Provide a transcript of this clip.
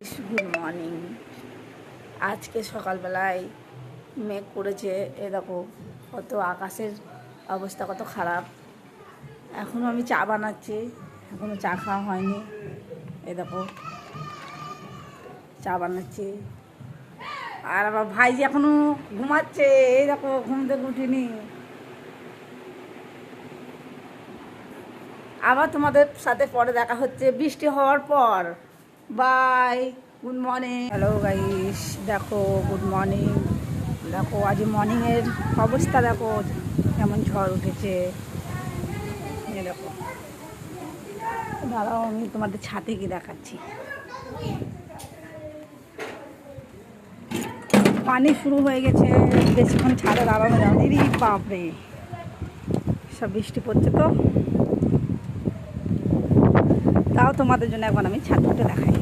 Good morning. আজকে সকালবেলায় মেঘ করেছে, এ দেখো কত আকাশের অবস্থা কত খারাপ। এখনও আমি চা বানাচ্ছি, এখনও চা খাওয়া হয়নি। এ দেখো চা বানাচ্ছি, আর আমার ভাইজি এখনও ঘুমাচ্ছে। এই দেখো ঘুম থেকে উঠিনি। আবার তোমাদের সাথে পরে দেখা হচ্ছে বৃষ্টি হওয়ার পর। Bye, good morning. Hello guys, দেখো গুড মর্নিং। দেখো আজ মর্নিংয়ের অবস্থা দেখো, কেমন ঝড় উঠেছে। এই দেখো, দাঁড়াও আমি তোমাদের ছাদে গিয়ে দেখাচ্ছি। পানি শুরু হয়ে গেছে, বেশিক্ষণ ছাদে দাঁড়ানো যাবে। দিদি বাপরে, সব বৃষ্টি পড়ছে তো, তাও তোমাদের জন্য এখন আমি ছাদ উঠে দেখাই।